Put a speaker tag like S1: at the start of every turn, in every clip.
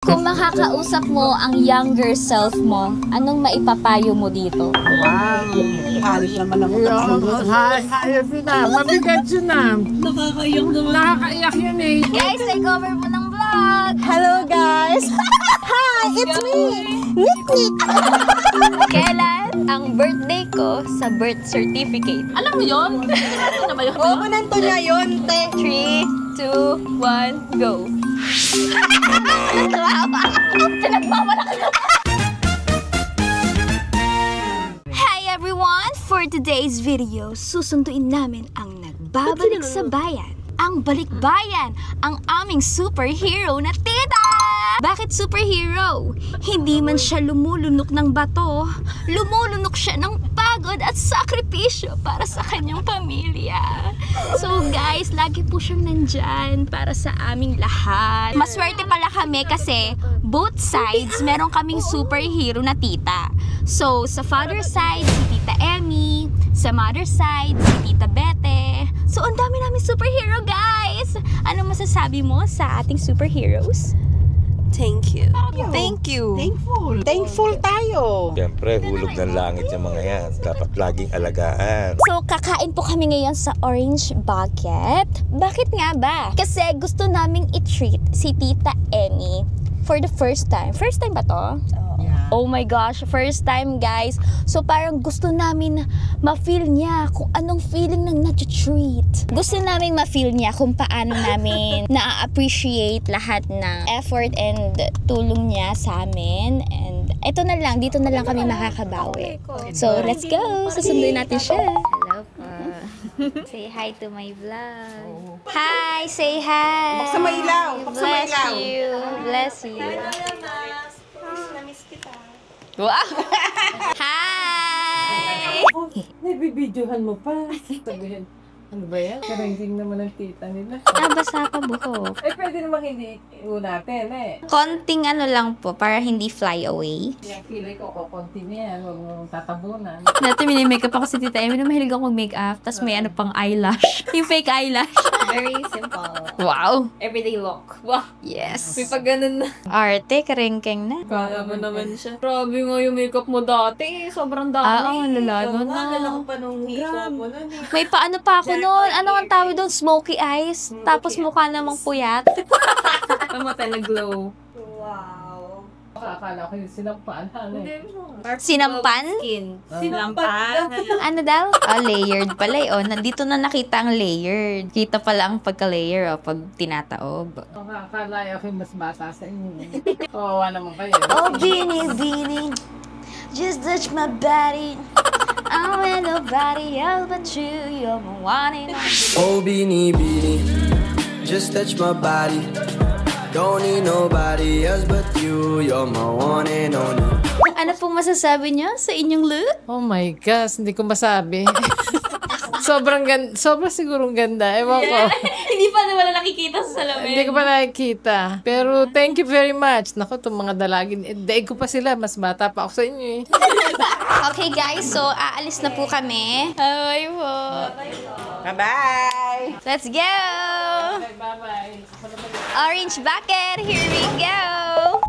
S1: Kung makakausap mo ang younger self mo, anong maipapayo mo dito?
S2: Wow! Alis naman ang hayop na. Mabigat yun na. Nakakaiyak naman. Nakakaiyak yun eh.
S1: Guys, take over mo ng vlog!
S3: Hello guys! Hi! It's me! Nick!
S1: Kailan ang birthday ko sa birth certificate? Alam mo yun? Ano ba yun?
S3: Oo, nanto niya yun, te.
S1: 3, 2, 1, go! Pinagmamala ka naman! Hi everyone! For today's video, susunduin namin ang nagbabalik sa bayan. Ang balikbayan, ang aming superhero na tita! Bakit superhero? Hindi man siya lumulunok ng bato, lumulunok siya ng pagod at sakripisyo para sa kanyang pamilya. So guys, lagi po siyang nandyan para sa aming lahat. Maswerte pala kami kasi both sides meron kaming superhero na tita. So sa father side, si Tita Emmy. Sa mother side, si Tita Bete. So ang dami namin superhero guys! Ano masasabi mo sa ating superheroes?
S3: Thank you. Thank you.
S2: Thankful. Thankful tayo.
S4: Siyempre, hulog ng langit yung mga yan. Dapat laging alagaan.
S1: So, kakain po kami ngayon sa Orange Bucket. Bakit nga ba? Kasi gusto naming i-treat si Tita Emmy for the first time. First time ba to? Oh my gosh, first time guys. So parang gusto namin ma-feel niya kung anong feeling ng nat-treat. Gusto namin ma-feel niya kung paano namin na-appreciate lahat ng effort and tulong niya sa amin. And eto na lang, dito na lang kami makakabawi. So let's go! Susunduin natin siya. Hello po. Say hi to my vlog. Hi! Say hi!
S3: Buksan mo ilaw. Buksan mo
S1: Bless
S3: ilaw.
S1: you. Bless you.
S3: Namiss kita.
S1: Wow! Hi!
S2: Nabibidyohan mo pa. Sabihin, ano ba yan? Karangking naman ang tita nila.
S1: Basa pa buhok.
S2: Eh, pwede namang hindi natin eh.
S1: Konting ano lang po, para hindi fly away.
S2: Yung kilay ko, kukunti niya yan. Huwag mong tatabunan.
S5: Dati mini-makeup ako si Tita Emmy na mahilig ako mag-makeup. Tapos may ano pang eyelash. Yung fake eyelash.
S1: Very simple.
S5: Wow!
S1: Everyday look. Wow!
S5: Yes!
S1: May pag ganun na. Arte, karengkeng na.
S5: Kaya mo naman siya. Grabe nga yung makeup mo dati. Sobrang dami.
S1: Oo, lalado na.
S3: pa nung hikaw mo nun eh.
S1: May paano pa ako noon. Ano ang tawag doon? Smoky eyes. Tapos mukha namang puyat.
S5: Pamatay na glow.
S3: Wow.
S2: Akala ko yung sinampaan.
S1: Sinampan?
S5: Sinampan.
S1: Ano daw? Layered pala eh. Oh, nandito na nakita ang layered. Kita pala ang pagka-layer pag tinataob.
S2: Akala ko yung mas bata sa inyo. Kawawa naman kayo.
S1: Oh, Beanie, Beanie, just touch my body. I want nobody else but you. You're my one and only.
S6: Oh, beanie, beanie, just touch my body. Don't need nobody else but you. You're my one and only.
S1: Ano pong masasabi niyo sa inyong look?
S2: Oh my gosh, hindi ko masabi. Sobrang sigurong ganda. Ewan ko.
S5: Hindi pa na wala nakikita sa salamin.
S2: Hindi ko pa nakikita. Pero thank you very much. Naku, itong mga dalagin. Daig ko pa sila. Mas bata pa ako sa inyo eh.
S1: Okay guys, so aalis na po kami.
S5: Bye po.
S3: Bye-bye.
S1: Let's go!
S2: Bye-bye.
S1: Orange bucket, here we go!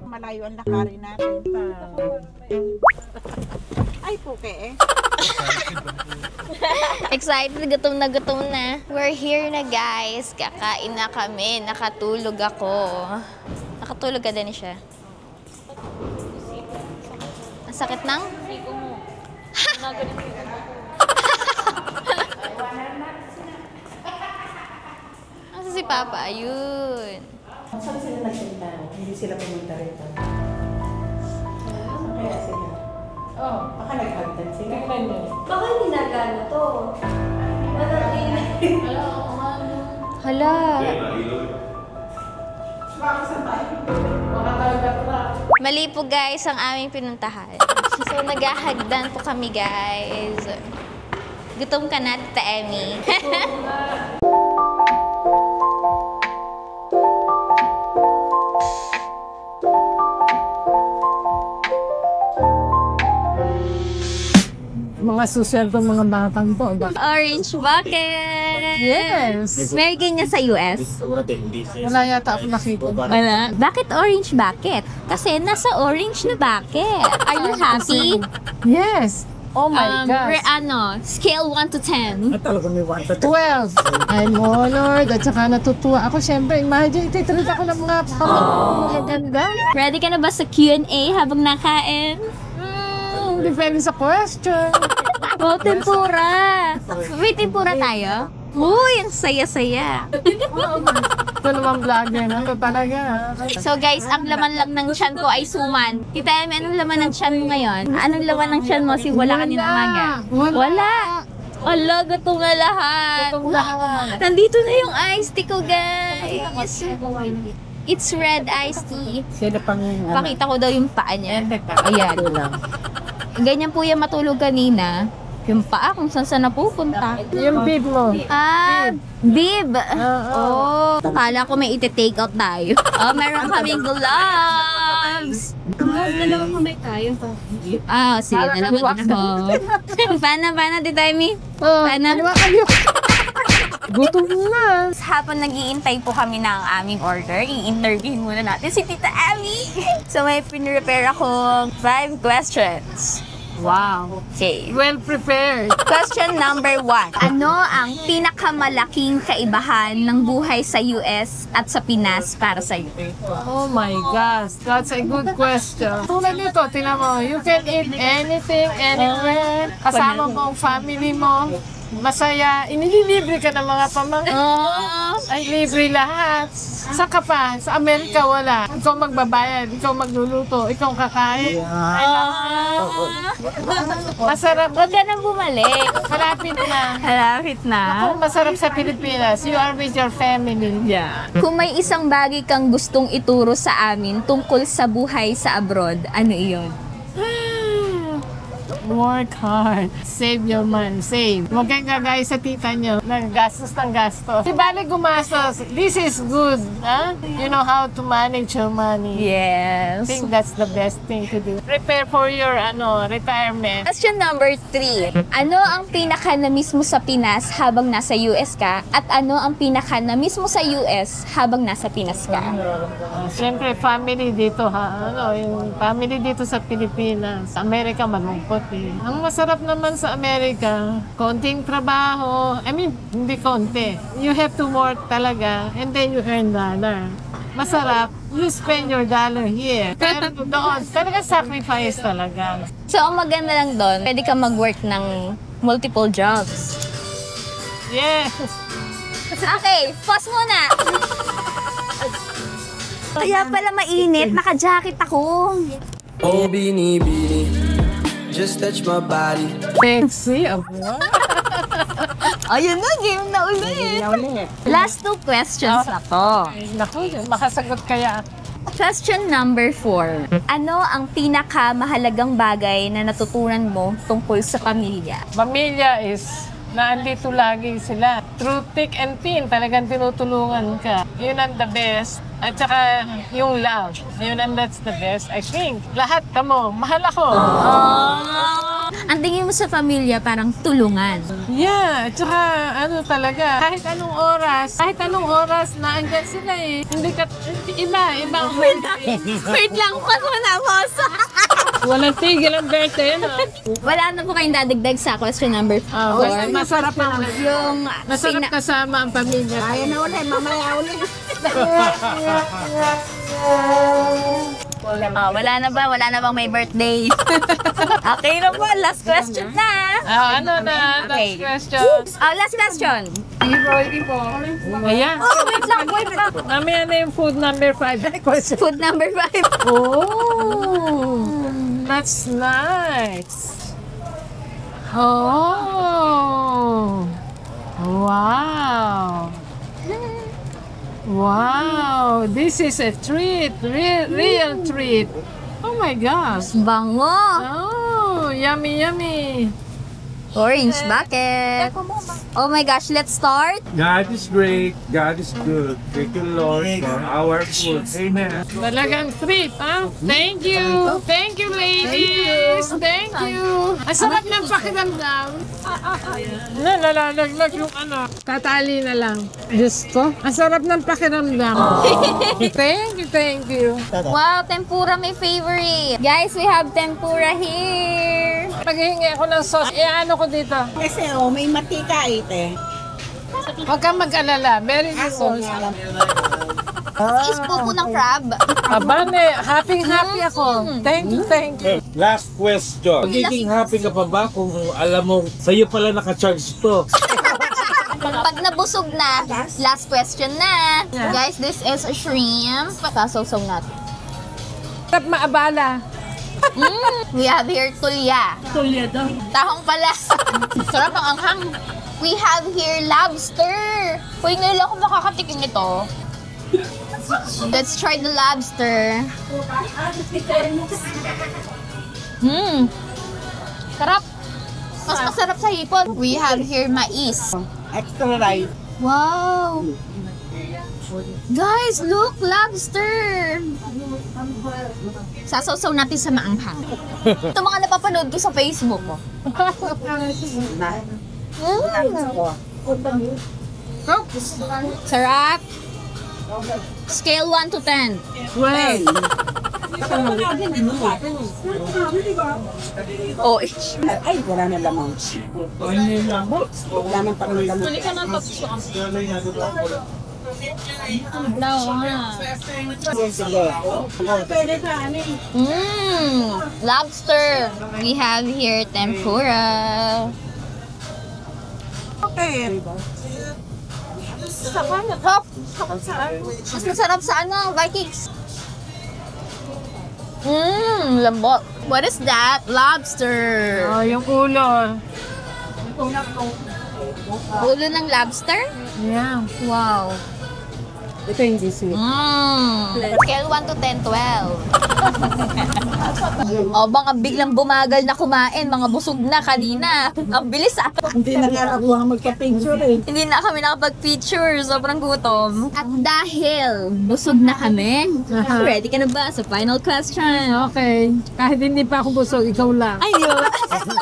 S3: Malayo ang lakarin natin pa. Ay, puke eh.
S1: Excited, gutom na. We're here na guys. Kakain na kami. Nakatulog ako. Nakatulog ka din siya. Ang sakit ng? Asa si Papa? Ayun.
S3: Saan sila nagpunta? Hindi sila pumunta rito. Saan kaya sila?
S2: Oh,
S3: Baka naghagdan sila.
S2: tingnan nyo.
S1: Baka hindi nagano to. Hala. Mali po guys ang aming pinuntahan. So naghahagdan po kami guys. Gutom ka na, Tita Emmy.
S2: Mga mga social tong mga batang to.
S5: Orange bucket!
S2: Yes!
S5: May ganyan sa US?
S2: Wala yata ako nakita.
S5: Wala. Bakit orange bucket? Kasi nasa orange na bucket. Are you happy?
S2: Yes! Oh my gosh!
S5: Scale 1 to 10.
S2: 12. I'm honored at saka natutuwa ako. Siyempre, imagine, ititreat ako ng mga magaganda.
S5: Ready ka na ba sa Q&A habang nakain?
S2: Depende sa question.
S5: Oh, tempura! May tempura tayo? Uy, ang saya-saya.
S2: Ito naman vlogger na ito talaga.
S5: So guys, ang laman lang ng tiyan ko ay suman. Tita Emi, anong laman ng tiyan mo ngayon? Anong laman ng tiyan mo? Wala kanina umaga. Wala! Ala, gutom na lahat. Nandito na yung iced tea ko, guys. It's red iced tea.
S2: Sino pang...
S5: Pakita ko daw yung paa niya. Ayan. Ganyan po yung matulog kanina. Yung paa kung saan napupunta.
S2: Yung bib mo.
S5: Ah, bib. Oh, kala ko may iti-take out tayo. Oh, meron kaming gloves. Dalawang kamay tayo. Ah, sige, dalawang ako. Paano, Tita Emi? Paano?
S2: Gutom na.
S5: Habang nag-iintay po kami ng aming order, i-interview muna natin si Tita Emi. So may pinrepare akong 5 questions.
S2: Wow.
S5: Okay.
S2: Well prepared.
S5: Question number 1. Ano ang pinakamalaking kaibahan ng buhay sa US at sa Pinas para sa iyo?
S2: Oh my gosh. That's a good question. Tulad nito, tingnan mo, you can eat anything, anywhere. Kasama mo ang family mo. Masaya. Inililibre ka ng mga pamangkin. Ay, libre lahat. Saka pa, sa Amerika wala. Ikaw magbabayad, ikaw magluluto, ikaw kakain. Masarap.
S5: Huwag ka nang bumalik.
S2: Malapit na.
S5: Malapit na.
S2: Kung masarap sa Pilipinas, you are with your family. Yeah.
S5: Kung may isang bagay kang gustong ituro sa amin tungkol sa buhay sa abroad, ano iyon?
S2: Work hard. Save your money. Save. Huwag kayong gagaya sa tita nyo ng gastos. Di bali gumastos. This is good. Huh? You know how to manage your money. I
S5: Yes.
S2: think that's the best thing to do. Prepare for your retirement.
S5: Question number 3. Ano ang pinaka-na-miss mo sa Pinas habang nasa US ka? At ano ang pinaka-na-miss mo sa US habang nasa Pinas ka?
S2: Siyempre, family dito ha. Yung family dito sa Pilipinas. Sa Amerika, malungkot eh. Ang masarap naman sa Amerika, konting trabaho. I mean, hindi konti. You have to work talaga and then you earn dollar. Masarap, you spend your dollar here. Pero doon, talaga sacrifice talaga.
S5: So, ang maganda lang doon, pwede ka mag-work ng multiple jobs.
S2: Yes!
S5: Okay, pause muna. Kaya pala mainit, naka-jacket ako.
S6: Oh, beanie, beanie, just touch my body.
S2: Sexy,
S5: Ayun na, game na ulit. Last 2 questions na to.
S2: Naku, makasagot kaya.
S5: Question number 4. Ano ang pinakamahalagang bagay na natutunan mo tungkol sa pamilya?
S2: Pamilya is naandito lagi sila. Through thick and thin, talagang tinutulungan ka. Yun ang the best. At saka yung love. Yun ang that's the best. I think, lahat kamo, mahal ako.
S5: Ang tingin mo sa pamilya parang tulungan.
S2: Yeah, at saka ano talaga, kahit anong oras, naandyan sila eh. Hindi ka, iba.
S5: Wait lang, pas mo na, boss.
S2: Walang tigil ang birthday, no?
S5: Wala na po kayong dadagdag sa question number 4.
S2: Masarap na.
S5: Yung
S2: Masarap kasama ang pamilya.
S3: Ayaw na ulit, mamaya ulit.
S5: Wala na ba? Wala na bang may birthday? Okay na po, last question na.
S2: Ano na,
S5: Okay.
S2: last question.
S5: Last question.
S2: Ayan.
S5: Wait lang.
S2: Mamaya na yung food number 5.
S5: Food number 5.
S2: Oh, that's nice. Oh, wow. Wow, this is a treat, real treat. Oh my gosh.
S5: Bango.
S2: Oh, yummy, yummy.
S5: Orange bucket. Oh my gosh, let's start.
S7: God is great. God is good. Thank you, Lord, for our food. Amen.
S2: Talagang treat, ha? Thank you. Thank you, ladies. Thank you. Ang sarap ng pakiramdam. Nalalaglag yung ano. Tatali na lang. Diyos ko. Ang sarap ng pakiramdam. Thank you, thank you.
S5: Wow, tempura may favorite. Guys, we have tempura here.
S2: Paghihingi ako ng sauce, ano ko dito?
S3: Kasi may matika ite.
S2: Huwag kang mag-alala. Very good sauce.
S5: Is pupo ng crab.
S2: Abane, happy ako. Thank you, thank you.
S4: Last question. Magiging happy ka pa ba kung alam mo sa'yo pala naka-charge to?
S5: Pag nabusog na, last question na. Guys, this is a shrimp. Sasaw-saw natin.
S2: Sarap maabala.
S5: We have here tulya.
S3: Tulya daw.
S5: Tahong pala. Sarap ang anghang. We have here lobster. Uy, ngayon ako makakatikim nito. Let's try the lobster. Sarap. Mas masarap sa hipon. We have here mais.
S3: Extra rice.
S5: Wow! Guys, look! Lobster! Sasaw-saw natin sa maanghang. Ito mga napapanood ko sa Facebook. Sarap! Scale 1 to 10.
S2: Well,
S5: Oh,
S3: Ay, wala na lamang. Wala na parang lamang.
S5: Lobster! We have here tempura.
S3: Okay.
S5: Sarap! Mas masarap sa ano, Vikings. Lambot. What is that? Lobster.
S2: oh, yung ulo.
S5: Ulo ng lobster?
S2: Yeah.
S5: Wow.
S3: Ito yung sisig.
S5: Scale 1 to 10, 12. O, baka biglang bumagal na kumain. Mga busog na kanina. Ang bilis ah.
S3: Hindi na nga nakuha magka-picture eh.
S5: Hindi na kami nakapag-picture. Sobrang gutom. At dahil busog na kami, ready ka na ba sa final question?
S2: Okay. Kahit hindi pa ako busog, ikaw lang.
S5: Ayun.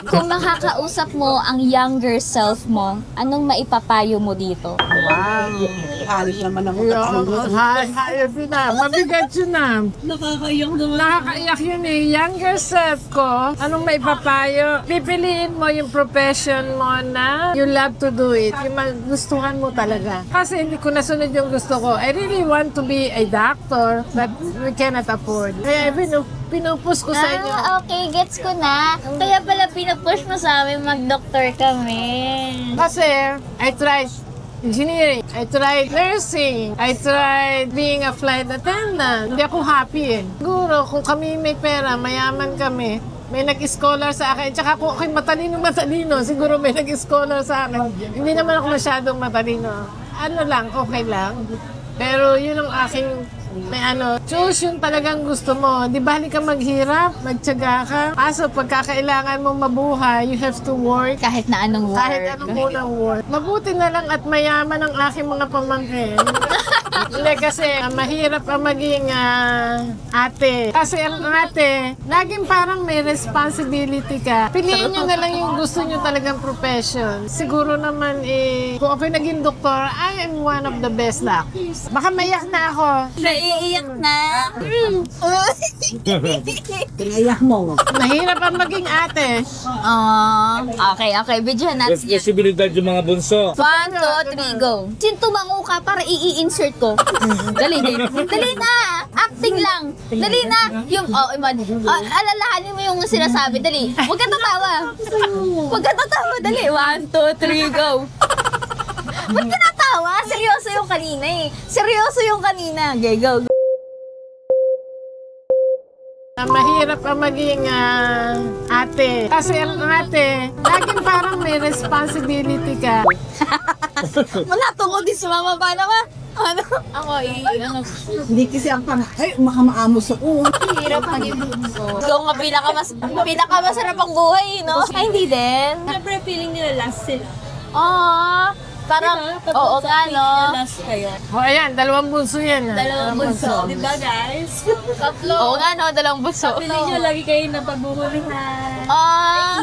S5: Kung makakausap mo ang younger self mo, anong maipapayo mo dito?
S3: Wow. Halos naman ang
S2: Hayop yun na. Mabigat yun na.
S3: nakakayak naman.
S2: Nakakaiyak yun eh. Younger self ko, anong may papayo? Pipiliin mo yung profession mo na you love to do it. Yung gustuhan mo talaga. Kasi hindi ko nasunod yung gusto ko. I really want to be a doctor, but we cannot afford. Kaya pinupush ko sa inyo.
S5: Okay, gets ko na. Kaya pala pinupush mo sa amin mag-doctor kami.
S2: Kasi I tried engineering, I tried nursing, I tried being a flight attendant. Hindi ako happy eh. Siguro kung kami may pera, mayaman kami, may nag-scholar sa akin. Tsaka kung ako'y matalino, siguro may nag-scholar sa akin. Hindi naman ako masyadong matalino. Ano lang, okay lang. Pero yun ang aking choose yung talagang gusto mo. Di bali ka maghirap, magtiyaga ka. Kaso pagkakailangan mong mabuhay, you have to work.
S5: Kahit na anong work.
S2: Kahit anong unang work. Mabuti na lang at mayaman ang aking mga pamangkin. Hindi kasi mahirap ang maging ate. Kasi ang ate, laging parang may responsibility ka. Piliin nyo na lang yung gusto nyo talagang profession. Siguro naman kung ako'y naging doktor, I am one of the best doctors. Baka mayak na ako.
S5: Naiiyak na.
S3: Tinayak mo.
S2: Mahirap ang maging ate.
S5: Okay. Bidyohan natin yan.
S4: Responsibilidad yung mga bunso.
S5: 1, 2, 3, go. Tumango ka para i-insert ko. Dali na. Acting lang. Dali na. Yung, alalahanin mo yung sinasabi. Dali. Huwag ka tatawa. Dali. 1, 2, 3, go. Ba't ka natawa? Seryoso yung kanina eh. Okay, go.
S2: Mahirap ang maging ate. Kasi ang ate, laging parang may responsibility ka.
S5: Wala tungkol din si mama. Paano ba? Ano? Ako, ano?
S3: Hindi kasi ang ay, makamaamos ako.
S5: Hirap maging bunso. Ikaw nga pinakamasarap ang buhay, no? Ay, hindi din.
S8: Siyempre, feeling nila last sila.
S5: Parang, oo nga, no?
S8: Last kayo.
S2: O ayan, dalawang bunso yan.
S8: Dalawang bunso. Diba, guys?
S5: Tatlo. Oo nga, no? Dalawang bunso.
S8: Feeling nyo lagi kayo napagbubulihan.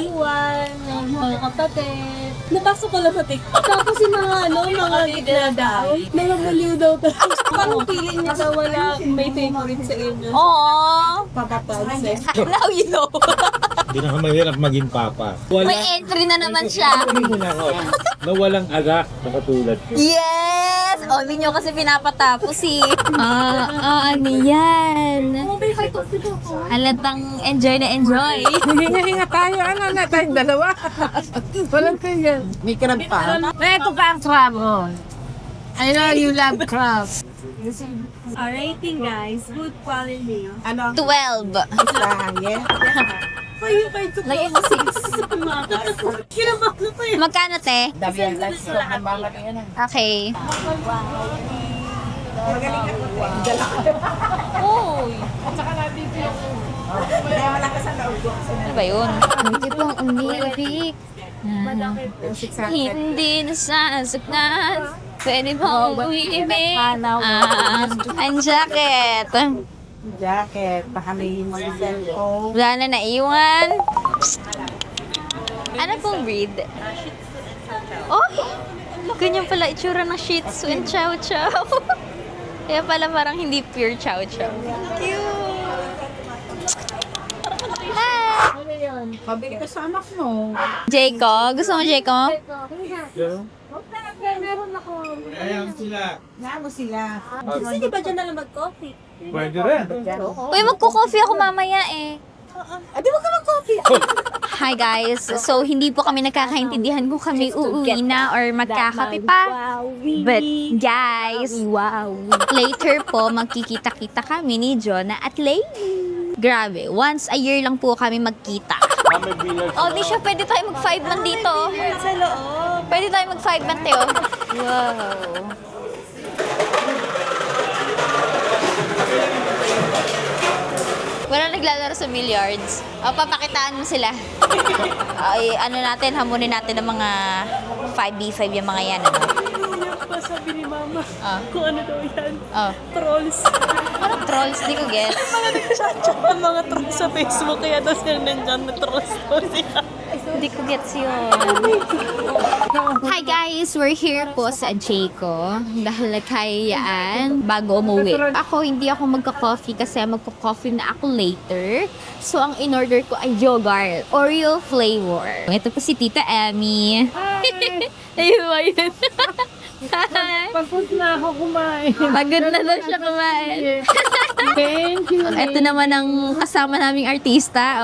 S8: Iwan, ng mga kapatid. Napasok ko lang sa TikTok. Tapos yung mga gitna daw. Mga maliw daw. Parang feeling niya daw wala may favorite sa inyo.
S5: Oo.
S8: Papapansin.
S5: Now you know.
S4: Hindi na mahirap maging papa.
S5: May entry na naman siya.
S4: Na walang anak na katulad ko.
S5: Yes! Hindi nyo kasi pinapatapos eh. Ano yan? Halatang enjoy na enjoy.
S2: Hinga tayo, ano na tayong dalawa. Walang kaya.
S3: May karampa.
S2: Ito pa ang travel. I know you love crabs.
S8: Our rating, guys. Good quality.
S3: Ano?
S5: 12.
S3: Yeah.
S5: Lagyan mo 6.
S8: Kinabak na pa yun.
S5: Magkano, te? Okay. Uy! Ano ba yun? Hindi pong umiibig. Hindi nasasaktan. Pwede bang umiibig? Ang jacket.
S3: Jacket. Pakalihin mo yung cellphone.
S5: Wala na naiwan. Ano pong breed? Oh! Ganyan pala itsura ng Shih Tzu and Chow Chow. Kaya pala parang hindi pure Chow Chow. Cute! Hi!
S3: Pabig ka sa anak mo.
S5: Jayco? Gusto mo Jayco?
S4: Ayan sila.
S3: Namo sila.
S8: Kasi di ba dyan na lang mag-coffee?
S4: Pwede rin.
S5: Uy, magko-coffee ako mamaya eh.
S3: Di ba ka mag-coffee?
S5: Hi guys! So, hindi po kami nagkakaintindihan kung kami uuwi na or magkakape pa. But guys, later po magkikita-kita kami ni Jonah at Lady. Grabe, once a year lang po kami magkita. Di siya, pwede tayo mag-5 man dito.
S8: Sa loob.
S5: Pwede tayo mag-5 man, Teo. Wow. Wala naglalaro sa billiards. Papakitaan mo sila. Ay, ano natin, hamunin natin ng mga 5v5 yung mga yan. Ano?
S8: Pa sabi ni Mama, kung ano daw yan. Trolls.
S5: Parang trolls, di ko get.
S8: Mga nag-chat-chat ang mga trolls sa Facebook, kaya daw sila nandyan na trolls daw sila.
S5: Hindi ko gets yun. Hi guys! We're here po sa Jayco dahil nagkayaan bago umuwi. Ako, hindi ako magka-coffee kasi magka-coffee na ako later. So, ang in-order ko ay yogurt, Oreo flavor. Ito po si Tita Emmy. Ayun ba yun? Hi!
S2: Pagod na ako kumain.
S5: Pagod na daw siya kumain.
S2: Thank you.
S5: Ito naman ang kasama naming artista.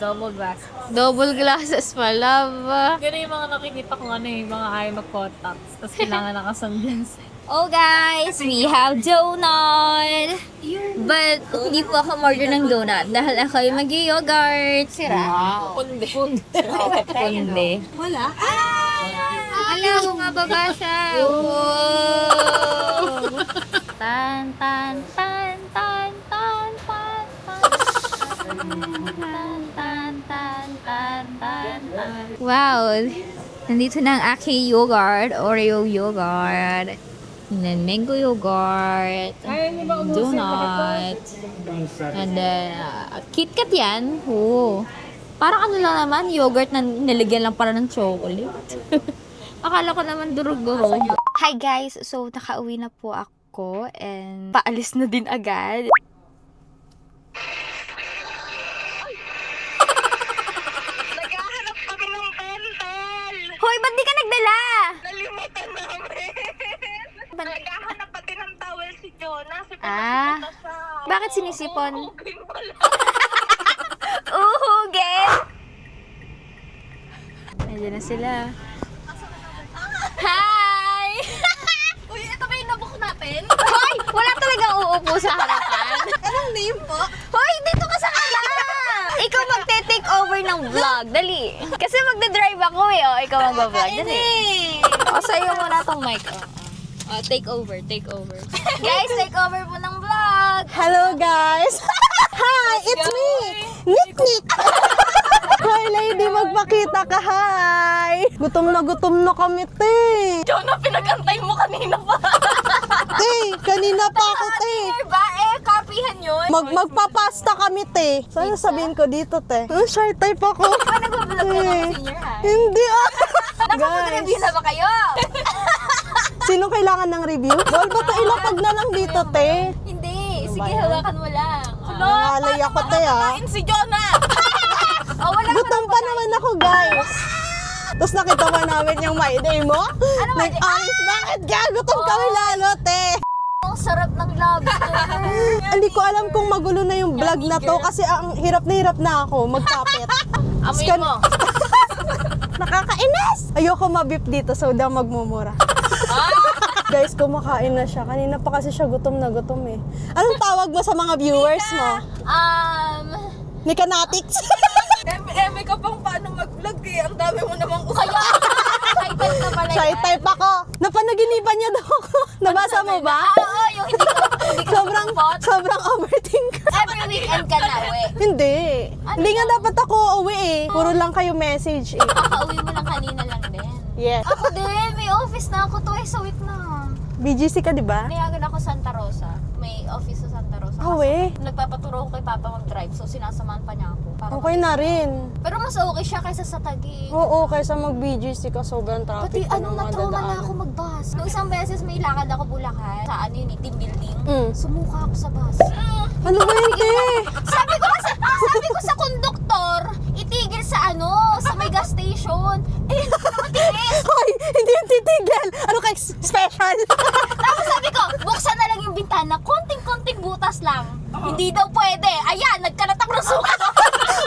S8: Double glass.
S5: Double glasses pa, love.
S8: Ganun yung mga nakikita kong mga ayaw mag-contacts. Tapos kailangan naka-sunglass.
S5: Oh guys, we have donut. But hindi po ako order ng donut dahil ako yung mag-yogurt. Sira? Punde. Punde.
S8: Wala?
S5: Ala, bumababasa. Wow. Tan, tan, tan, tan, tan, tan, tan. Wow! Nandito na ang aking yogurt, Oreo yogurt, mango yogurt, donut, and then KitKat yan. Oh. Parang ano lang naman, yogurt na nilagyan lang para ng chocolate. Akala ko naman durog-durog. Hi guys! So, nakauwi na po ako and paalis na din agad. Hoy, ba't di ka nagdala?
S9: Nalimutan namin. Naghahanap pati ng towel si Jonah.
S5: Bakit sinisipon? Uhugin! Nandiyan na sila. Hi!
S1: Uy, ito ba yung nabook natin?
S5: Hoy! Wala talagang uupo sa harapan.
S1: Anong name po?
S5: Hoy, dito ka sa kala! Ikaw magte-take over ng vlog. Dali. Kasi magdadrive ako eh. Ikaw mag-vlog. Dali. Sa'yo muna tong mic. Take over. Guys, take over po ng vlog.
S3: Hello guys! Hi! It's me! Nick! Hi lady, magpakita ka, hi! Gutom na kami, te!
S5: Jonah, pinag-antay mo kanina pa.
S3: Te, kanina pa ako, te!
S5: Ba, kapihan yun.
S3: Magpapasta kami, te. Sana sabihin ko dito, te. Shy type ako.
S5: Nag-vlog ka ng senior high.
S3: Hindi
S5: Nakapag-review na ba kayo?
S3: Sino kailangan ng review? Bawal ba ito ilapag na lang dito, te?
S5: Hindi. Sige, hawakan mo lang.
S3: Nangalay ako, te, ah.
S5: Si Jonah!
S3: Gutom pa naman ako, guys. Tapos nakita pa namin yung my day mo. Nag-ayos, bakit ka? Gutom kami lalo, te.
S5: Ang sarap ng lobster.
S3: Hindi ko alam kung magulo na yung vlog na to kasi ang hirap na ako magkapit.
S5: Amoy mo.
S3: Nakakainis! Ayoko mabip dito so daw magmumura. Guys, kumakain na siya. Kanina pa kasi siya gutom na gutom eh. Anong tawag mo sa mga viewers mo? Nikanatics?
S8: Eme ka pang paano mag-vlog eh. Ang dami mo namang
S5: Kaya, shy type na pala
S3: Shy type ako. Napanaginipan niya daw ako. Nabasa mo ba?
S5: Oo, yung hindi ko
S3: Sobrang overthink.
S5: Every weekend ka na, we.
S3: Hindi. Hindi nga dapat ako uwi eh. Puro lang kayo message eh.
S5: Kakauwi mo lang kanina lang din.
S3: Yes.
S5: Ako din, may office na ako twice a week na.
S3: BGC ka, di ba?
S5: Nayagan ako Santa Rosa. May office sa Santa Rosa.
S3: We.
S5: Nagpapaturo ko kay Papa mag-drive, so sinasamahan pa niya ako.
S3: Okay na rin.
S5: Pero mas okay siya kaysa sa Taguig.
S3: Oo, kaysa mag-BGC ka, sobrang traffic.
S5: Pati na-trauma na ako mag-bus. Nung isang beses may lakad ako Bulacan, sa team building, sumuka ako sa bus.
S3: Ano ba yun, te?
S5: Sabi ko sa konduktor, itigil sa sa may gas station. Nakatiis.
S3: Hoy, hindi yung titigil. Ano ka, special?
S5: Tapos sabi ko, buksan na lang yung bintana, konting-konting butas lang. Hindi daw pwede. Ayan, nagkalatak ng suka.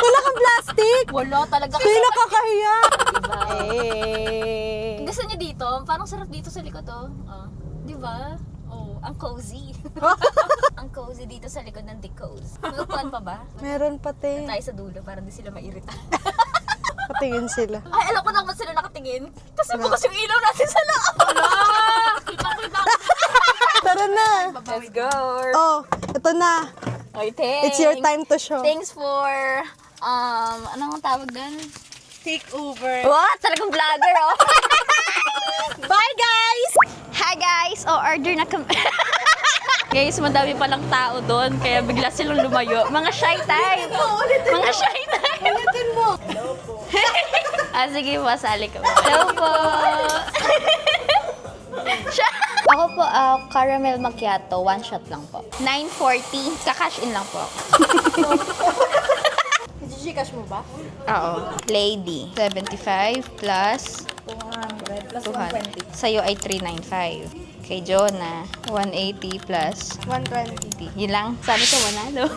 S3: Wala kang plastic.
S5: Wala talaga.
S3: Hindi nakakahiya.
S5: Diba?
S3: Eh.
S5: Gusto niyo dito? Parang sarap dito sa likod, oh. Diba? Oh, ang cozy. Ang cozy dito sa likod ng Decos. May upuan pa ba?
S3: Meron pati.
S5: Tayo sa dulo para di sila mairita.
S3: Patingin sila.
S5: Ay, alam ko na ba't sila nakatingin? Kasi bukas yung ilaw natin sa loob.
S3: Tara na.
S5: Let's go.
S3: Oh, ito na.
S5: Okay, thanks.
S3: It's your time to show.
S5: Thanks for, anong tawag doon?
S8: take over.
S5: What? Talagang vlogger, oh.
S3: Bye, guys!
S5: Hi, guys. Order na kami. Guys, madami palang tao doon, kaya bigla silang lumayo. Mga shy type. Mga shy type.
S3: Ulitin mo.
S5: Sige po, sali ka. Hello po. Ako po, caramel macchiato, one shot lang po. 940, kakash in lang po.
S3: Gcash mo ba?
S5: Oo. Lady, 75 plus
S3: 200 plus
S5: 200. Sa'yo ay 395. Kay Jonah, 180 plus
S3: 120.
S5: Yun lang. Sabi ko, manalo.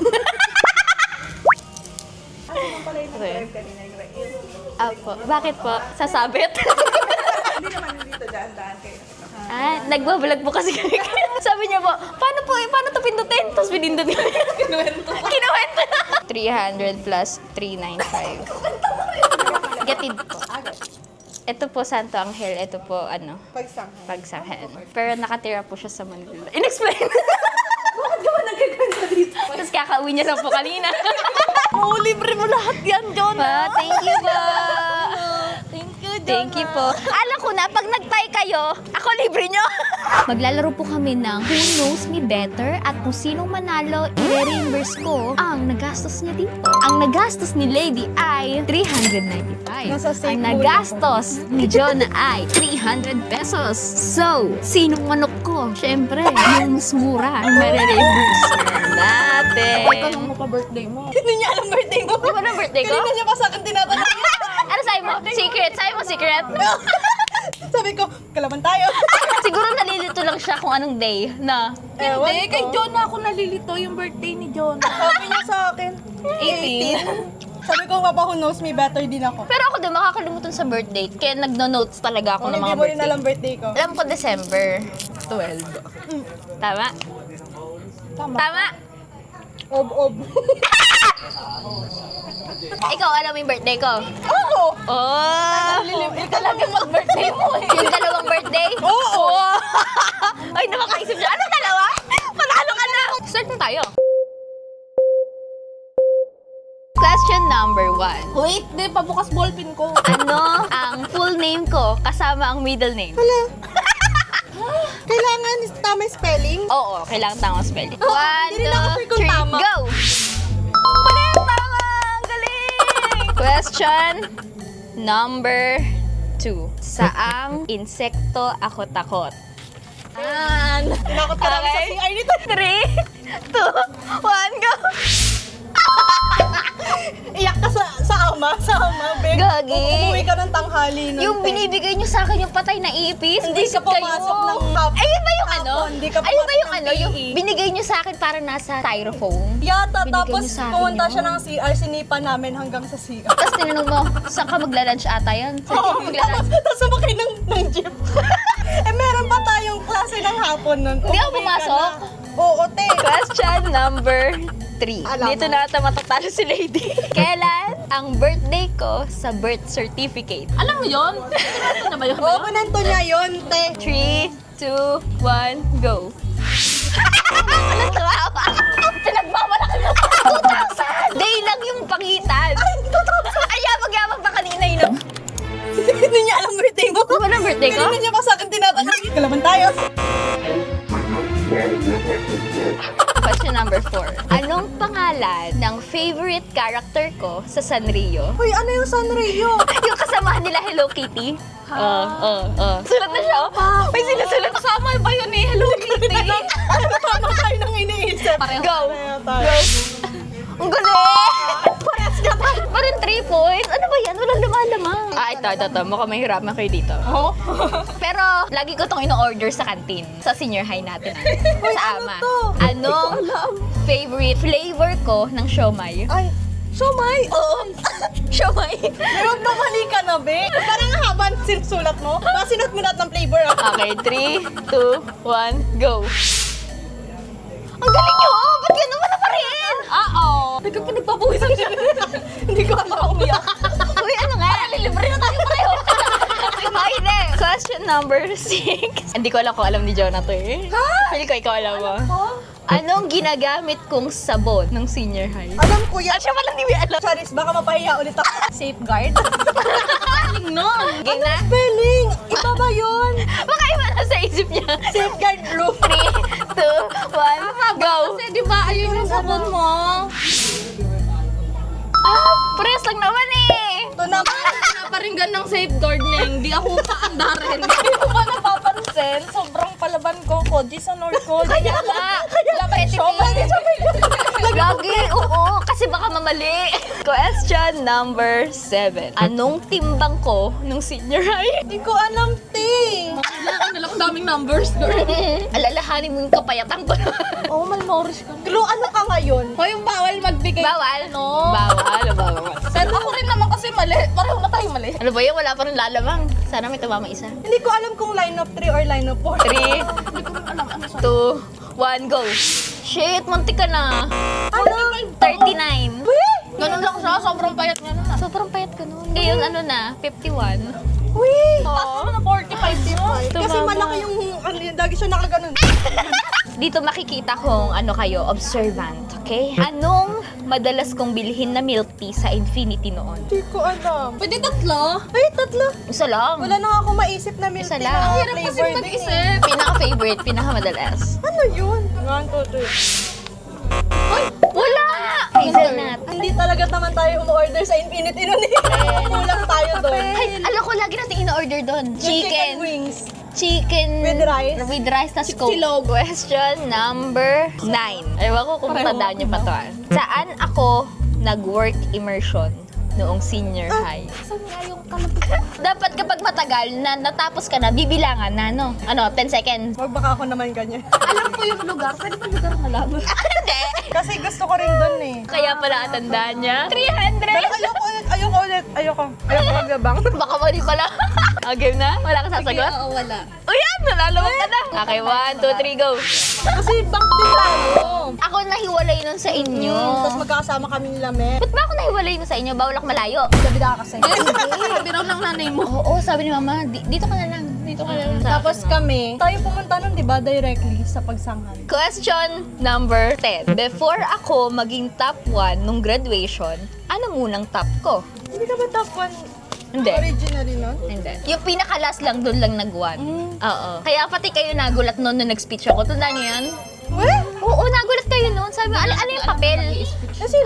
S5: Apo. Bakit po? Sasabit?
S8: Hindi naman dito daan-daan kayo.
S5: Nagbablog po kasi kami. Sabi niya po, paano to pindutin? Tapos pinindot ko. Kinuwento. 300 plus 395. Gatid po. Ito po Santo Angel, ito po Pagsanghen. Pero nakatira po siya sa Manila. In-explain.
S8: Bakit ka ba nagkaganda dito?
S5: Tapos kakauwi niya lang po kanina.
S8: Libre mo lahat yan, John.
S5: Thank you po. Thank you po. Alam ko na, pag nag-tie kayo, ako libre nyo. Maglalaro po kami ng Who Knows Me Better at kung sinong manalo, i-reimburse ko ang nagastos niya dito. Ang nagastos ni Lady ay 395. Ang nagastos ni Jonah ay 300 pesos. So, sinong manok ko? Siyempre, yung mas mura ang marireimburse natin.
S8: Tanong mo pa birthday mo.
S3: Hindi niya alam birthday mo.
S5: Di ba na birthday ko?
S3: Kanina niya pa sa akin tinatanong.
S5: Ano sabi mo? Secret? Sabi mo secret?
S3: Sabi ko, kalaban tayo.
S5: Siguro nalilito lang siya kung anong day na.
S8: Hindi, kay John ako nalilito yung birthday ni John.
S3: Sabi niya sa akin, 18. Sabi ko, Papa, Who Knows Me Better din ako.
S5: Pero ako din makakalimutan sa birthday. Kaya nagno-notes talaga ako ng
S3: Hindi
S5: mga
S3: mo rin
S5: birthday.
S3: alam birthday ko.
S5: Alam ko December 12. Tama? Tama?
S3: Ob.
S5: Ikaw, alam mo yung birthday ko?
S3: Oo!
S5: Oh!
S3: Ikaw lang yung mag-birthday mo eh.
S5: Yung dalawang birthday?
S3: Oo!
S1: 1.
S3: Wait, di pa bukas ballpen ko.
S1: Ano ang full name ko kasama ang middle name?
S3: Wala. Kailangan tama yung spelling?
S1: Oo, kailangan tamang spelling. 1,
S3: hindi rin ako sure
S1: 2,
S3: kung
S1: 3,
S3: tama.
S1: go! Palit, tama! Ang galing! Question number 2. Saang insekto ako takot?
S3: Tinakot ka namin sa CR nito.
S1: 3, 2, 1, go!
S3: Iyak ka sa ama, Beng.
S1: Gagi.
S3: Umuwi ka ng tanghali nun.
S1: Yung binibigay nyo sa akin yung patay na ipis,
S3: Hindi ka
S1: visit kayo.
S3: pumasok ng hapon.
S1: Ayun ba yung ano?
S3: Hindi ka
S1: Ayun ba
S3: pumasok
S1: yung
S3: ng
S1: ano? Yung
S3: PE.
S1: binigay nyo sa akin para nasa styrofoam?
S3: Yata,
S1: Binigay
S3: tapos
S1: niyo sa akin
S3: pumunta
S1: yun.
S3: siya ng CR, sinipa namin hanggang sa CR.
S1: Tapos tinanong mo, saan ka magla-lunch ata yan? Saan ka magla-lunch?
S3: Tapos sumakay ng jeep. Meron pa tayong klase ng hapon nun.
S1: Hindi ako
S3: Umuwi ka
S1: pumasok?
S3: na. Oo, te.
S1: Question number 3.
S3: Alam
S1: Dito
S3: mo.
S1: na ata matatalo si Lady. Kailan ang birthday ko sa birth certificate?
S8: Alam mo yun? Ano ba yun?
S3: Oo, kunento niya yun, te.
S1: 3, 2, 1, go! Ano tawa? Pinagmamalaki mo. 2,000! Day lang yung pangitan. Ay, 2,000! Ay, yabag-yabag pa kanina yun.
S3: Hindi niya alam birthday mo.
S1: Ano ba birthday ko?
S3: Kanina niya pa sa akin tinatanong. Kalaban tayo.
S1: Question number 4. Anong pangalan ng favorite character ko sa Sanrio?
S3: Uy, ano yung Sanrio?
S1: Yung kasamahan nila Hello Kitty? Sulat na siya. May sinusulat.
S8: Kasama ba yun eh? Hello Kitty?
S3: Tama tayo nang iniisip.
S1: Go! Go! Ang galing! Parehas ka pa! Parang 3 points. Ano ba yan? Walang lumalamang. Ito. Mukhang mahirapan kayo dito. Pero, lagi ko tong ino-order sa kantin. Sa senior high natin. Sa ama. Anong favorite flavor ko ng siomay?
S3: Ay, siomay?
S1: Oo. Siomay.
S3: Meron pa mali ka na, be. Parang haban sinusulat mo. Masinot mo lahat ng flavor, ah.
S1: Okay, 3, 2, 1, go. Ang galing nyo! Ba't ganun mo na pa rin?
S8: Oo. Hindi ka pinagpapawisan siya.
S3: Hindi ko alam umiyak.
S1: Uy, ano nga? Libre na tayo pareho. Okay, next. Question number 6. Hindi ko alam kung alam ni Jonah to eh. Ha? Feel ko ikaw alam mo. Anong ginagamit kong sabon ng senior high?
S3: Alam ko yan.
S1: Siya pala hindi mo alam.
S3: Charis, baka mapahiya ulit ako.
S1: Safeguard?
S8: Galing nun.
S1: Game na?
S3: Spelling! Iba ba yun?
S1: Baka iba na sa isip niya.
S3: Safeguard blue.
S1: 3, 2, 1, go!
S8: Kasi di ba ayun yung sabon mo?
S1: Press lang naman eh!
S3: Ito na.
S8: Naparinggan ng safeguard na hindi ako paandarin.
S3: Hindi ko pa napapansin. Sobrang palaban ko. Koji sa North Korea.
S1: Kaya nga! Lagi, oo. Kasi baka mamali. Question number 7. Anong timbang ko nung senior high?
S3: Hindi ko alam, te.
S8: Kailangan nila kung daming numbers, girl.
S1: Alalahanin mo yung kapayatan ko.
S8: Oh, malnourished ka.
S3: Clue, ano ka ngayon?
S8: O yung bawal magbigay.
S1: Bawal?
S8: No.
S1: Bawal.
S8: Pero ako rin naman kasi mali. Pareho na tayo mali.
S1: Ano ba yun? Wala pa rin lalamang. Sana may tumama isa.
S3: Hindi ko alam kung line of 3 or line of 4.
S1: 3,
S8: Hindi ko rin alam ano sa...
S1: 2, 1, go. Shit, muntik ka na.
S3: Ano?
S1: 39.
S8: Ganun lang siya. Sobrang payat nga nun.
S1: Sobrang payat ka nun. Ngayon, ano na? 51.
S3: Uy!
S8: Taas mo na 45
S3: Kasi malaki yung, ano yun, lagi siya nakaganon.
S1: Dito makikita kung ano kayo, observant, okay? Anong madalas kong bilhin na milk tea sa Infinity noon?
S3: Hindi ko alam.
S8: Pwede tatlo.
S3: Ay, tatlo.
S1: Isa lang.
S3: Wala na ako maisip na milk
S1: Isa
S3: tea
S1: lang.
S3: na
S8: Hirap kasi
S3: flavor din eh.
S8: mag-isip.
S1: Pinaka-favorite, pinaka-madalas.
S3: Ano yun? 1, 2, 3.
S1: Wala! Hazelnut.
S3: Hindi talaga naman tayo umorder sa Infinity nun eh. Kulang tayo doon.
S1: Ay, alam ko, lagi natin in-order doon.
S3: Chicken wings.
S1: Chicken
S3: With rice?
S1: With rice, tas Coke. Question number 9. Ewan ko kung matandaan niyo pa to. Saan ako nag-work immersion noong senior high?
S8: Saan nga yung
S1: Dapat kapag matagal na natapos ka na, bibilangan na, no? Ano, 10 seconds?
S3: Wag baka ako naman ganyan.
S8: alam ko yung lugar. Pwede ba lugar na lang?
S1: Hindi!
S3: Kasi gusto ko rin doon eh.
S1: Kaya pala atandaan niya. 300!
S3: Ayoko maglabang.
S1: Baka mali pala. Game na? Wala ka sasagot?
S8: Oo, wala.
S1: O yan! Nalalawag ka na. Okay, 1, 2, 3, go.
S3: Kasi bank din tayo.
S1: Ako nahiwalay nun sa inyo.
S3: Tapos magkakasama kami ni Lame.
S1: Ba't ba ako nahiwalay nun sa inyo? Bawal ako malayo.
S3: Sabi na kasi.
S8: Sabi raw ng nanay mo.
S1: Oo, sabi ni mama, dito ka na lang.
S5: Dito ka lang.
S3: Tapos kami, tayo pumunta nun, di ba, directly sa pagsanghan.
S1: Question number 10. Before ako maging top 1 nung graduation, ano munang top ko?
S3: Hindi ka ba top 1
S1: Hindi.
S3: originally nun?
S1: Hindi. Yung pinakalas lang, doon lang nag-1. Oo. Kaya pati kayo nagulat noon nung nag-speech ako. Tandaan niyo yan? Oo, nagulat kayo noon. Sabi mo, ano yung papel?
S3: Kasi,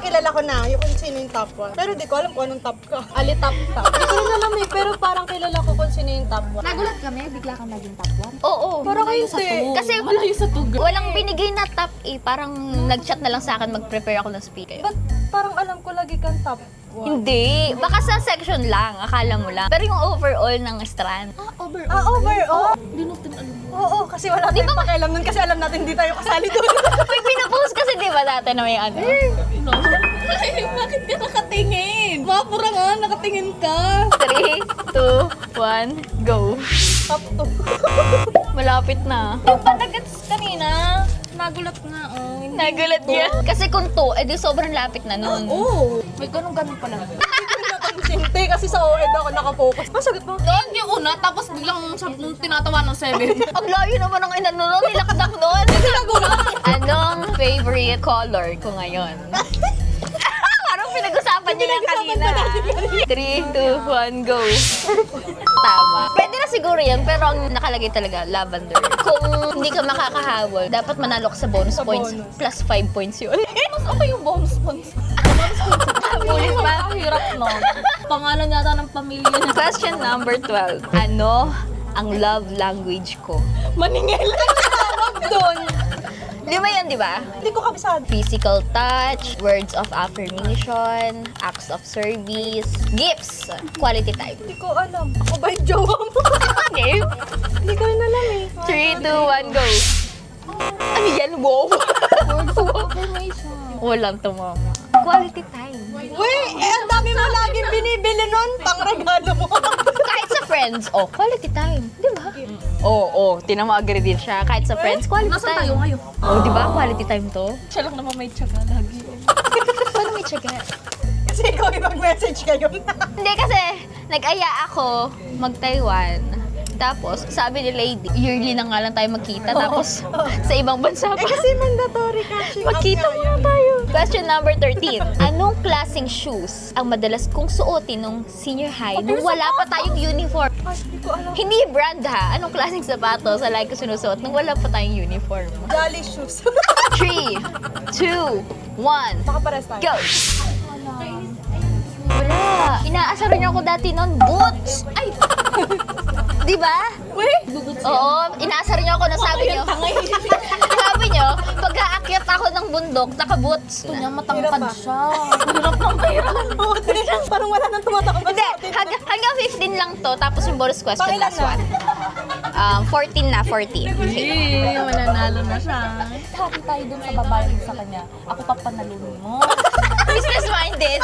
S3: kilala ko na yung kung sino yung top 1. Pero di ko alam kung anong top ka. Ali top. Hindi ko rin alam eh, pero parang kilala ko kung sino yung top 1.
S5: Nagulat kami, bigla kang naging top 1.
S1: Oo.
S3: Parang kayo
S1: Kasi
S5: Malayo sa tug.
S1: walang binigay na top eh. Parang nag-chat na lang sa akin, mag-prepare ako ng speaker.
S3: Ba't parang alam ko lagi kang top 1?
S1: Hindi. Baka sa section lang, akala mo lang. Pero yung overall ng strand.
S3: Overall? Oo, kasi wala tayong pakialam nun kasi alam natin hindi tayo kasali doon.
S1: May pinapost kasi di ba dati na may ano?
S8: Bakit ka nakatingin? Mapura nga, nakatingin ka.
S1: 3, 2, 1, go.
S3: Top 2.
S1: Malapit na. Yung panagats kanina,
S8: Nagulat nga, oh.
S1: nagulat niya. Kasi kung 2, edi sobrang lapit na nun.
S3: Oo.
S8: May ganun-ganun pa lang.
S3: Hindi ko rin napansin, kasi sa OED ako nakapokus. Masagot mo?
S8: Doon yung una, tapos biglang tinatawa ng 7.
S1: Ang layo naman ng inano nun, nilakad ako nun. Anong favorite color ko ngayon? Parang pinag-usapan niyo lang kanina. 3, 2, 1, go. Tama. Pwede na siguro yan, pero ang nakalagay talaga, lavender. Kung hindi ka makakahabol, dapat manalo ka sa bonus points. Plus 5 points yun.
S8: Mas okay yung bonus points.
S1: Habulin pa.
S8: Hirap no. Pangalan yata ng pamilya niya.
S1: Question number 12. Ano ang love language ko?
S3: Maningil. Tawag doon.
S1: 5 yan, di ba?
S3: Hindi ko kabisado.
S1: Physical touch, words of affirmation, acts of service, gifts, quality time.
S3: Hindi ko alam. Ako ba yung jowa mo?
S1: Okay.
S3: Hindi ko rin alam eh.
S1: 3, 2, 1, go. Ano yan? Wow! Walang tumama. Quality time.
S3: Wait, ang dami mo laging binibili nun. Pang-regalo mo.
S1: Kahit sa friends, quality time. Di ba? Oo, tinan mo, agree din siya. Kahit sa friends, quality
S8: Nasaan
S1: time.
S8: tayo ngayon?
S1: Di ba? Quality time to.
S8: Siya lang naman may tsaga lagi.
S1: Paano may tsaga?
S3: Kasi ikaw yung mag-message kayo.
S1: Hindi kasi, nag-aya ako mag-Taiwan. Tapos, sabi ni lady, yearly na nga lang tayo magkita. Tapos, sa ibang bansa pa.
S3: Kasi mandatory catching up
S1: Magkita
S3: nga
S1: muna
S3: yun.
S1: tayo. Question number 13. Anong klaseng shoes ang madalas kong suotin nung senior high nung wala pa tayong uniform?
S3: Ay, hindi ko alam.
S1: Hindi brand ha. Anong klaseng sapatos ang lagi ko sinusuot nung wala pa tayong uniform?
S3: Jolly shoes.
S1: 3, 2, 1,
S3: Baka pares tayo.
S1: go! Wala. Inaasar niyo ako dati noon. Boots! Ay! Di ba?
S3: Wait!
S1: Oo, inaasar niyo ako na sabi niyo. Sabi niyo, pag-aakyat ako ng bundok, naka-boots.
S8: Ito niya, matangkad siya.
S3: Hirap ng hirap. Parang wala nang tumatakot.
S1: Hindi, hanggang 15 lang to, tapos yung bonus question,
S3: Pakilan
S1: last one. 14 na, 14. Okay.
S8: Mananalo na siya. Happy tayo dun sa babae sa kanya. Ako pa panalunin mo.
S1: Business-minded.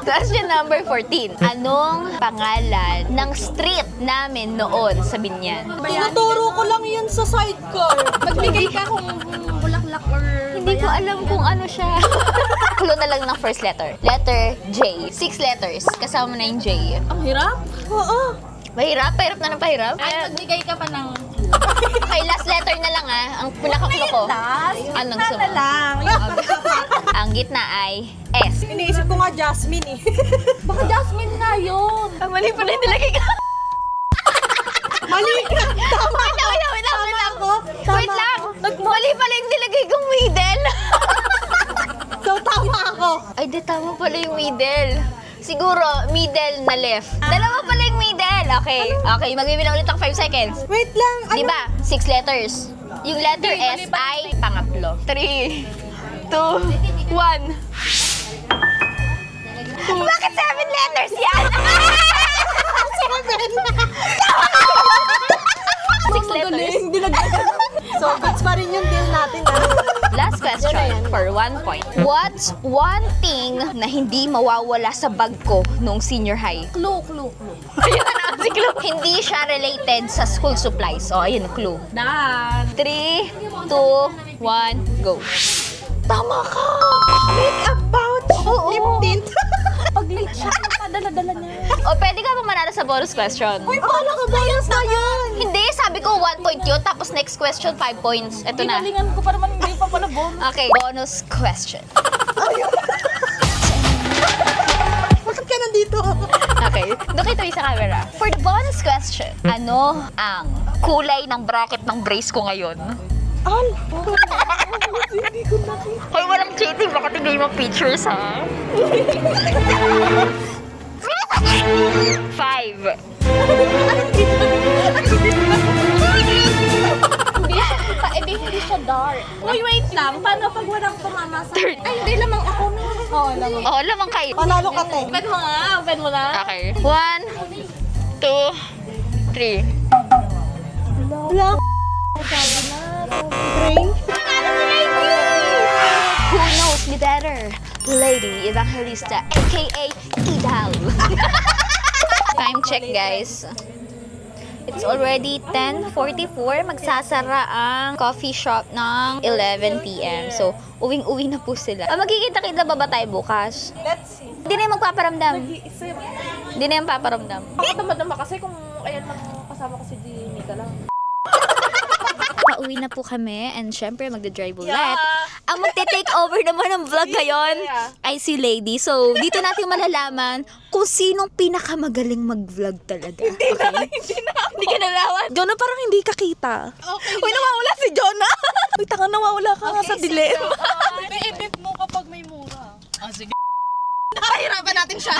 S1: Question number 14. Anong pangalan ng street namin noon sa Binyan?
S3: Tinuturo ko lang yun sa sidecar.
S8: Magbigay ka kung bulaklak or...
S1: Hindi ko alam kung ano siya. Kulo na lang ng first letter. Letter J. 6 letters. Kasama na yung J.
S8: Ang hirap?
S3: Oo.
S1: Mahirap? Pahirap na ng pahirap?
S8: Ay, magbigay ka pa ng...
S1: Okay, last letter na lang Ang pinaka-clue ko. Anong
S3: Na
S1: sumunod?
S3: lang.
S1: Ang gitna ay S.
S3: Iniisip ko nga Jasmine eh.
S8: Baka Jasmine nga yun.
S1: Mali pala yung nilagay ko.
S3: Mali ka. Tama
S1: Wait lang.
S3: ako.
S1: Wait lang. Mali pala yung nilagay kong middle.
S3: So, tama ako.
S1: Ay, di tama pala yung middle. Siguro, middle na left. Dalawa pala yung middle. Okay, magbibilang ulit ako 5 seconds.
S3: Wait lang.
S1: Di ba? 6 letters. Yung letter S ay pangatlo. 3, 2, 1. Bakit 7 letters yan? 6 letters.
S3: So, goods pa rin yung deal natin.
S1: Last question for 1 point. What's one thing na hindi mawawala sa bag ko nung senior high?
S8: Clue.
S1: Ayun na si clue. Hindi siya related sa school supplies. O, ayun, clue.
S8: Dan.
S1: 3, 2, 1, go. Tama ka!
S3: Makeup pouch.
S1: Oo.
S3: Lip tint.
S8: Pag Nag-late siya. Padala-dala niya.
S5: O, pwede ka bang manalo sa bonus question?
S3: Uy, paano ka bonus na yan?
S5: Hindi, sabi ko 1 point yun, tapos next question 5 points. Ito na.
S8: Pinalingan ko pa naman, hindi pa pala bonus.
S5: Okay, bonus question.
S3: Bakit ka nandito?
S5: Okay, doon kayo sa camera. For the bonus question, ano ang kulay ng bracket ng brace ko ngayon?
S3: Hindi ko nakita.
S5: Hoy, walang cheating. Baka tigay mo pictures, ha? 5.
S8: Hindi siya dark. Uy, wait lang. Paano pag walang tumama sa akin? Ay, hindi lamang ako. Oo, lamang.
S5: Oo, lamang kayo.
S3: Panalo ka, te.
S8: Open mo nga. Open mo na.
S5: Okay. 1, 2, 3.
S3: Wala ako. Gray?
S5: Who knows me better? Lady Evangelista, aka Idal. Time check, guys. It's already 10:44. Magsasara ang coffee shop ng 11 p.m. So, uwing-uwi na po sila. Magkikita-kita ba tayo bukas?
S8: Let's see.
S5: Hindi na yung magpaparamdam. Hindi na yung paparamdam.
S8: Ako naman kasi kung ayan lang kasama ko si Mika lang.
S5: Pauwi na po kami and syempre magdadrive ulit. Ang magte-take over naman ng vlog ngayon ay si Lady. So, dito natin malalaman kung sinong pinakamagaling mag-vlog talaga. Hindi ka nalawan.
S3: Jonah, parang hindi ka kita.
S8: Okay.
S3: Uy, nawawala si Jonah. Uy, tanga, nawawala ka nga sa dilim.
S8: May edit mo kapag may mura.
S3: Pahirapan natin siya.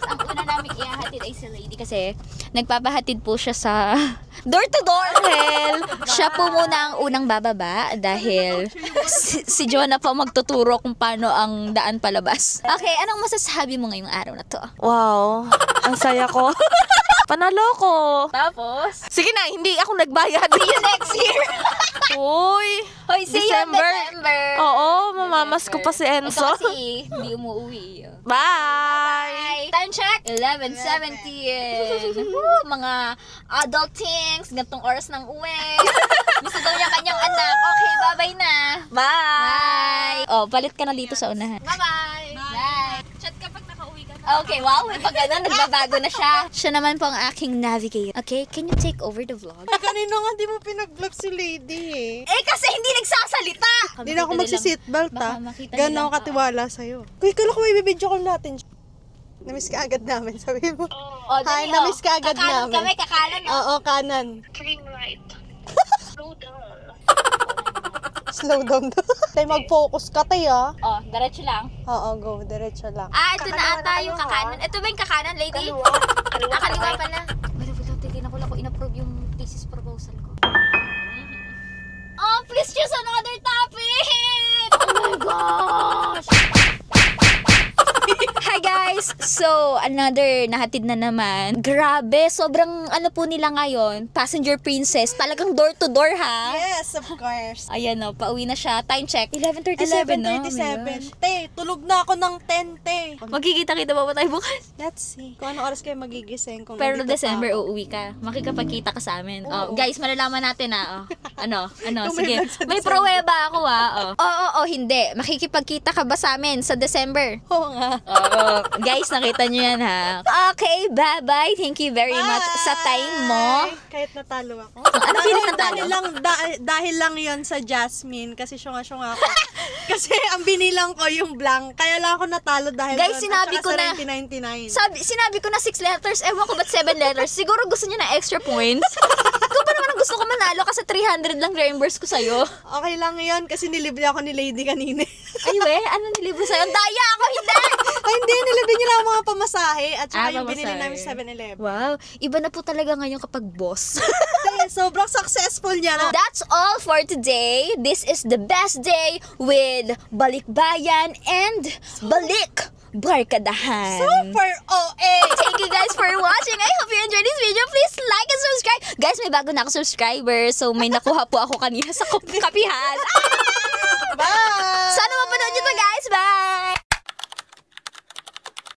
S5: Ang una namin ihahatid ay si Lady kasi nagpapahatid po siya sa door-to-door. Dahil siya po muna ang unang bababa dahil si Jonah po magtuturo kung paano ang daan palabas. Okay, anong masasabi mo ngayong araw na to?
S3: Wow, ang saya ko. Panalo ko.
S5: Tapos?
S3: Sige na, hindi ako nagbayad.
S5: See you next year!
S3: Uy,
S5: Hoy, see you in December!
S3: Oo, mamamas ko pa si Enzo.
S5: Ito kasi hindi umuwi.
S3: Bye!
S5: Time check! 11:17. Mga adult things, gantong oras ng uwi. Gusto daw niya kanyang anak. Okay, bye-bye na.
S3: Bye!
S5: Oh, palit ka na dito sa unahan. Bye-bye! Bye!
S8: Chat kapag nakauwi ka na.
S5: Okay, wow. Pag gano'n, nagbabago na siya. Siya naman po ang aking navigator. Okay, can you take over the vlog?
S3: Kanino nga di mo pinag-vlog si Lady eh.
S5: Eh, kasi hindi nagsasalita!
S3: Hindi na ako magsi-seatbelt
S5: baka
S3: ha.
S5: makita
S3: Gano'n
S5: nilang
S3: ako katiwala sa'yo. Kuy, kala ko may bibidyo call natin. Namiss ka agad namin, sabi mo.
S5: Oh,
S3: Hi,
S5: dali,
S3: namiss ka agad
S5: kakanan
S3: namin.
S5: kami, kakanan.
S3: Oo, kanan.
S9: Turn right. Slow down.
S3: Slow down daw. Tayo mag-focus ka tayo ah.
S5: Oh, diretso lang.
S3: Oo, go. Diretso lang.
S5: Ito na ata yung kakanan. Ito ba yung kakanan, lady? Kaliwa pala. Wala, tignan ko lang kung in-approve yung thesis proposal ko. Oh, please choose another topic! Oh my gosh! Hi guys! So, another nahatid na naman. Grabe, sobrang ano po nila ngayon, passenger princess. Talagang door to door ha?
S3: Yes, of course.
S5: Ayan o, pauwi na siya. Time check, 11:37 na.
S3: 11:37. Te, tulog na ako ng 10, te.
S5: Magkikita-kita ba tayo bukas?
S3: Let's see. Kung anong oras kayo magigising. Kung
S5: Pero
S3: nandito
S5: December,
S3: pa ako.
S5: uuwi ka. Makikapagkita ka sa amin. Oh, guys, malalaman natin na. Oh. Ano,
S3: Kung may
S5: sige.
S3: vlog sa
S5: May
S3: December.
S5: pruweba ako Oo, hindi. Makikipagkita ka ba sa amin sa December?
S3: Oo nga.
S5: Oo. Guys, nakita nyo yan ha. Okay, bye-bye. Thank you very much sa time mo.
S3: Kahit natalo ako.
S5: Ano feeling natalo?
S3: Dahil lang yon sa Jasmine. Kasi syunga-syunga ako. Kasi ang binilang ko yung blank. Kaya lang ako natalo dahil
S5: Guys,
S3: doon.
S5: sinabi
S3: At
S5: ko
S3: saka
S5: na.
S3: sa 1999.
S5: Sinabi ko na 6 letters. Ewan ko ba't 7 letters. Siguro gusto niyo na extra points. Kung pa naman ang gusto ko manalo kasi 300 lang reimburse ko sa'yo.
S3: Okay lang yun kasi nilibre ako ni Lady kanina.
S5: Ay we, ano nilibre sa'yo? Daya ako, hindi!
S3: Ay hindi, nilibre niya lang ang mga pamasahe at saka yung
S5: pamasahe.
S3: binili namin sa 7-Eleven.
S5: Wow, iba na po talaga ngayon kapag boss.
S3: Kaya sobrang successful niya na.
S5: That's all for today. This is the best day with Balikbayan and Balik Barkadahan.
S3: Super OA!
S5: Thank you guys for watching. I hope you enjoyed this video. Please like and subscribe. Guys, may bago na ako subscriber. So, may nakuha po ako kanina sa kapihan.